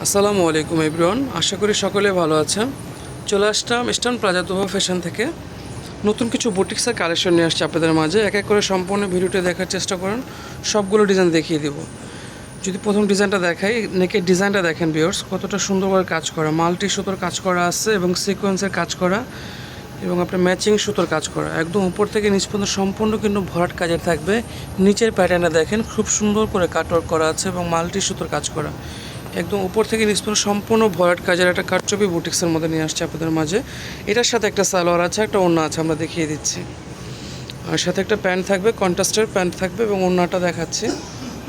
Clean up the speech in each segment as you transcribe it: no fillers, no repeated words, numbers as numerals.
আসসালামু আলাইকুম এভরিওয়ান, আশা করি সকলে ভালো আছেন। চলে আসলাম ইস্টার্ন প্লাজা তোহা ফ্যাশন থেকে নতুন কিছু বুটিক্সের কালেকশন নিয়ে আসছে আপনাদের মাঝে। এক এক করে সম্পূর্ণ ভিডিওটি দেখার চেষ্টা করেন, সবগুলো ডিজাইন দেখিয়ে দিব। যদি প্রথম ডিজাইনটা দেখাই, নেকের ডিজাইনটা দেখেন ভিউয়ার্স, কতটা সুন্দরভাবে কাজ করা, মাল্টি সুতোর কাজ করা আছে এবং সিকোয়েন্সের কাজ করা এবং আপনার ম্যাচিং সুতোর কাজ করা, একদম উপর থেকে নিচ পর্যন্ত সম্পূর্ণ কিন্তু ভরাট কাজের থাকবে। নিচের প্যাটার্নটা দেখেন, খুব সুন্দর করে কাটওয়ার্ক করা আছে এবং মাল্টি সুতোর কাজ করা, একদম উপর থেকে নিচ পর্যন্ত সম্পূর্ণ ভরাট কাজের একটা কারচুপি বুটিক্সের মধ্যে নিয়ে আসছে আপনাদের মাঝে। এটার সাথে একটা সালোয়ার আছে, একটা ওড়না আছে, আমরা দেখিয়ে দিচ্ছি। আর সাথে একটা প্যান্ট থাকবে, কন্ট্রাস্টের প্যান্ট থাকবে এবং ওড়নাটা দেখাচ্ছি।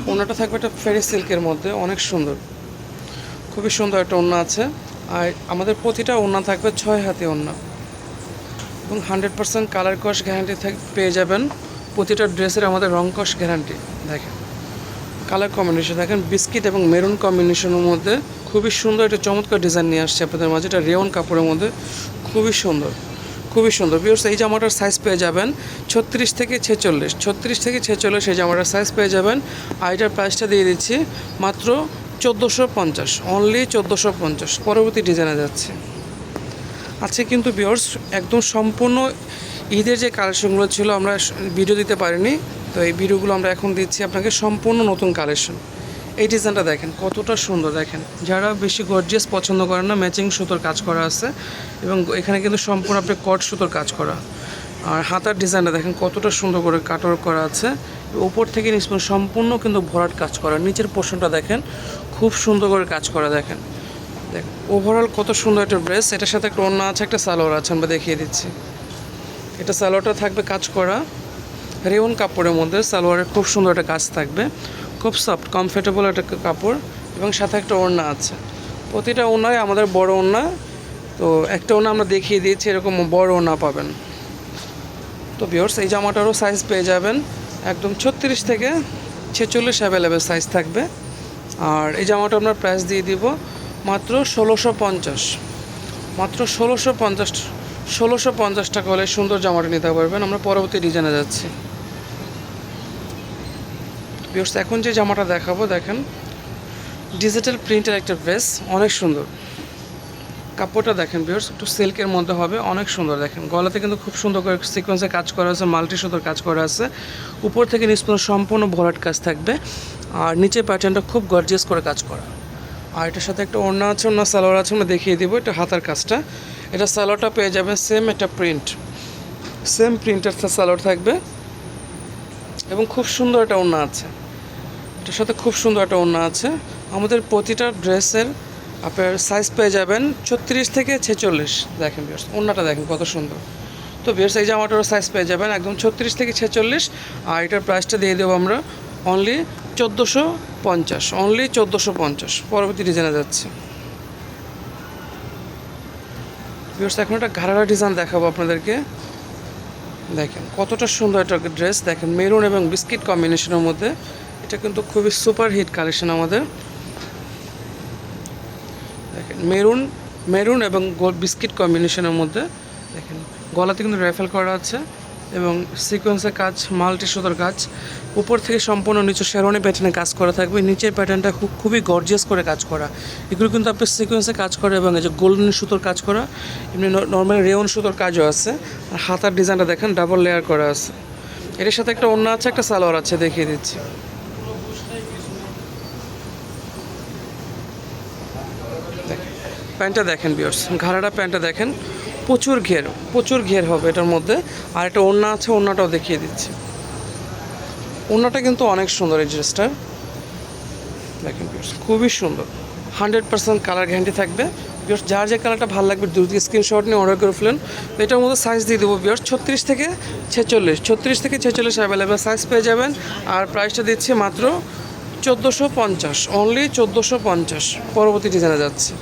ওড়নাটা থাকবে একটা ফেরি সিল্কের মধ্যে, অনেক সুন্দর, খুবই সুন্দর একটা ওড়না আছে। আর আমাদের প্রতিটা ওড়না থাকবে 6 হাতি ওড়না এবং 100% কালার কস গ্যারান্টি পেয়ে যাবেন। প্রতিটা ড্রেসের আমাদের রং কস গ্যারান্টি। দেখেন কালার কম্বিনেশন দেখেন, বিস্কিট এবং মেরুন কম্বিনেশনের মধ্যে খুবই সুন্দর একটা চমৎকার ডিজাইন নিয়ে আসছে আপনাদের মাঝে। এটা রেওন কাপড়ের মধ্যে খুবই সুন্দর, খুবই সুন্দর। ভিউয়ার্স, এই জামাটার সাইজ পেয়ে যাবেন 36 থেকে 46, 36 থেকে 46 এই জামাটার সাইজ পেয়ে যাবেন। আর এটার প্রাইসটা দিয়ে দিচ্ছি মাত্র 1450, অনলি 1450। পরবর্তী ডিজাইনে যাচ্ছে। আজকে কিন্তু ভিউয়ার্স একদম সম্পূর্ণ ঈদের যে কালেকশনগুলো ছিল আমরা ভিডিও দিতে পারিনি, তো এই ভিডিওগুলো আমরা এখন দিচ্ছি আপনাকে, সম্পূর্ণ নতুন কালেকশন। এই ডিজাইনটা দেখেন কতটা সুন্দর, দেখেন যারা বেশি গর্জিয়াস পছন্দ করেন না, ম্যাচিং সুতোর কাজ করা আছে এবং এখানে কিন্তু সম্পূর্ণ আপনি কট সুতোর কাজ করা। আর হাতার ডিজাইনটা দেখেন কতটা সুন্দর করে কাটওয়ার্ক করা আছে, উপর থেকে নিচ পর্যন্ত সম্পূর্ণ কিন্তু ভরাট কাজ করা। নিচের পোর্শনটা দেখেন খুব সুন্দর করে কাজ করা, দেখেন দেখেন ওভারঅল কত সুন্দর একটা ড্রেস। এটার সাথে একটা ওড়না আছে, একটা সালোয়ার আছে, আমরা দেখিয়ে দিচ্ছি। এটা সালোয়ারটা থাকবে কাজ করা রেওন কাপড়ের মধ্যে, সালোয়ারের খুব সুন্দর একটা কাজ থাকবে, খুব সফট কমফোর্টেবল একটা কাপড় এবং সাথে একটা ওড়না আছে। প্রতিটা ওড়নায় আমাদের বড় ওড়না, তো একটা ওড়না আমরা দেখিয়ে দিয়েছি, এরকম বড় ওড়না পাবেন। তো ভিউয়ার্স, এই জামাটারও সাইজ পেয়ে যাবেন একদম 36 থেকে 46 অ্যাভেলেবেল সাইজ থাকবে। আর এই জামাটা আমরা প্রাইস দিয়ে দিব মাত্র 1650, মাত্র 1650 টাকা হলে সুন্দর জামাটা নিতে পারবেন। আমরা পরবর্তী ডিজাইনে যাচ্ছি। ভিউয়ার্স, এখন যে জামাটা দেখাবো দেখেন, ডিজিটাল প্রিন্টের একটা ড্রেস, অনেক সুন্দর। কাপড়টা দেখেন ভিউয়ার্স, একটু সিল্কের মধ্যে হবে, অনেক সুন্দর। দেখেন গলাতে কিন্তু খুব সুন্দর করে সিকোয়েন্সে কাজ করা আছে, মাল্টি সুতোর কাজ করা আছে, উপর থেকে নিচ পর্যন্ত সম্পূর্ণ ভরাট কাজ থাকবে। আর নিচের প্যাটার্নটা খুব গর্জিয়াস করে কাজ করা। আর এটার সাথে একটা ওড়না আছে, ওড়না সালোয়ার আছে, আমরা দেখিয়ে দিব। এটা হাতার কাজটা, এটা সালোয়ারটা পেয়ে যাবেন সেম একটা প্রিন্ট, সেম প্রিন্টের সালোয়ার থাকবে এবং খুব সুন্দর একটা ওড়না আছে। এটার সাথে খুব সুন্দর একটা ওড়না আছে। আমাদের প্রতিটা ড্রেসের আপনার সাইজ পেয়ে যাবেন 36 থেকে 46। দেখেন ভিউয়ার্স, ওড়নাটা দেখেন কত সুন্দর। তো ভিউয়ার্স, এই জামাটারও সাইজ পেয়ে যাবেন একদম 36 থেকে 46। আর এটার প্রাইসটা দিয়ে দেবো আমরা অনলি 1450, অনলি 1450। পরবর্তী ডিজাইনে যাচ্ছে। ভিউয়ার্স, এখন একটা ঘাড়ারা ডিজাইন দেখাবো আপনাদেরকে। দেখেন কতটা সুন্দর একটা ড্রেস, দেখেন মেরুন এবং বিস্কিট কম্বিনেশনের মধ্যে। এটা কিন্তু খুবই সুপার হিট কালেকশন আমাদের। দেখেন মেরুন এবং বিস্কিট কম্বিনেশনের মধ্যে। দেখেন গলাতে কিন্তু র্যাফেল করা আছে এবং সিকোয়েন্সের কাজ, মাল্টি সুতোর কাজ, উপর থেকে সম্পূর্ণ নিচে শেরওয়ানি প্যাটার্নে কাজ করা থাকবে। নিচের প্যাটার্নটা খুবই গর্জিয়াস করে কাজ করা। এগুলো কিন্তু আপনার সিকোয়েন্সে কাজ করা এবং এই যে গোল্ডেন সুতোর কাজ করা, এমনি নর্মালি রেওন সুতোর কাজও আছে। আর হাতার ডিজাইনটা দেখেন ডাবল লেয়ার করা আছে। এর সাথে একটা ওড়না আছে, একটা সালোয়ার আছে, দেখিয়ে দিচ্ছি। প্যান্টটা দেখেন ভিউয়ার্স, ঘাড়াটা প্যান্টটা দেখেন, প্রচুর ঘের হবে এটার মধ্যে। আর একটা ওড়না আছে, ওড়নাটাও দেখিয়ে দিচ্ছি। ওড়নাটা কিন্তু অনেক সুন্দর, এই ড্রেসটার দেখেন ভিউয়ার্স, খুবই সুন্দর। 100% কালার গ্যারান্টি থাকবে। ভিউয়ার্স, যার যে কালারটা ভালো লাগবে দ্রুত স্ক্রিনশট নিয়ে অর্ডার করে ফেলেন। এটার মধ্যে সাইজ দিয়ে দেবো ভিউয়ার্স 36 থেকে 46, 36 থেকে 46 অ্যাভেলেবেল সাইজ পেয়ে যাবেন। আর প্রাইসটা দিচ্ছি মাত্র 1450, অনলি 1450। পরবর্তী ডিজাইনে যাচ্ছে।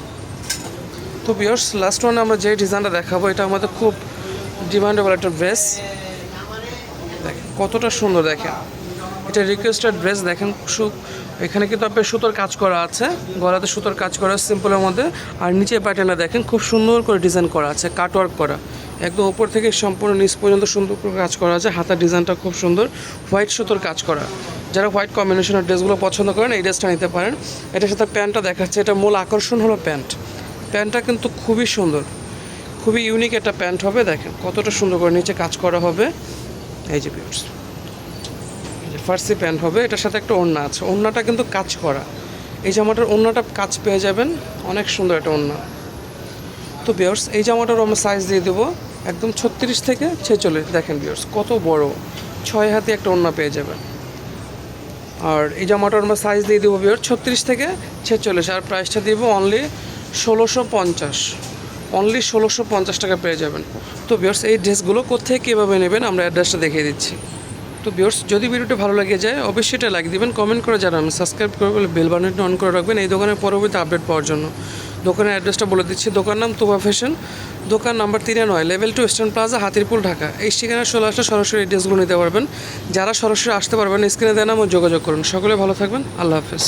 তো ভিউয়ার্স, লাস্ট ওয়ানে আমরা যে ডিজাইনটা দেখাবো, এটা আমাদের খুব ডিমান্ডেবল একটা ড্রেস। দেখেন কতটা সুন্দর, দেখেন এটা রিকোয়েস্টেড ড্রেস। দেখেন এখানে কিন্তু আপনার সুতোর কাজ করা আছে, গলাতে সুতোর কাজ করা সিম্পলের মধ্যে। আর নিচে প্যাটার্নটা দেখেন খুব সুন্দর করে ডিজাইন করা আছে, কাটওয়ার্ক করা, একদম উপর থেকে সম্পূর্ণ নিচ পর্যন্ত সুন্দর করে কাজ করা আছে। হাতার ডিজাইনটা খুব সুন্দর, হোয়াইট সুতোর কাজ করা। যারা হোয়াইট কম্বিনেশনের ড্রেসগুলো পছন্দ করেন এই ড্রেসটা নিতে পারেন। এটার সাথে প্যান্টটা দেখাচ্ছে, এটা মূল আকর্ষণ হলো প্যান্ট। প্যান্টটা কিন্তু খুবই সুন্দর, খুবই ইউনিক একটা প্যান্ট হবে। দেখেন কতটা সুন্দর করে নিচে কাজ করা হবে। এই যে ভিউয়ার্স, এই যে ফার্সি প্যান্ট হবে, এটার সাথে একটা ওড়না আছে, ওড়নাটা কিন্তু কাজ করা। এই জামাটার ওড়নাটা কাজ পেয়ে যাবেন, অনেক সুন্দর একটা ওড়না। তো ভিউয়ার্স এই জামাটারও আমরা সাইজ দিয়ে দেবো একদম 36 থেকে 46। দেখেন ভিউয়ার্স কত বড়, 6 হাতে একটা ওড়না পেয়ে যাবেন। আর এই জামাটার আমরা সাইজ দিয়ে দেবো ভিউয়ার্স 36 থেকে 46। আর প্রাইসটা দিব অনলি 1650, অনলি 1650 টাকা পেয়ে যাবেন। তো ভিউয়ার্স এই ড্রেসগুলো কোথায় কীভাবে নেবেন আমরা অ্যাড্রেসটা দেখিয়ে দিচ্ছি। তো ভিউয়ার্স যদি ভিডিওটা ভালো লাগে যায় অবশ্যই এটা লাইক দিবেন, কমেন্ট করে জানাবেন, সাবস্ক্রাইব করে বলে বেল বাটনটা অন করে রাখবেন এই দোকানের পরবর্তী আপডেট পাওয়ার জন্য। দোকানের অ্যাড্রেসটা বলে দিচ্ছি, দোকান নাম তোবা ফ্যাশন, দোকান number 93, level 2, Eastern Plaza, Hatirpool, Dhaka. এই ঠিকানায় চলে আসলে সরাসরি এই ড্রেসগুলো নিতে পারবেন। যারা সরাসরি আসতে পারবেন স্ক্রিনে দেওয়া নাম্বারে যোগাযোগ করুন। সকলে ভালো থাকবেন, আল্লাহ হাফেজ।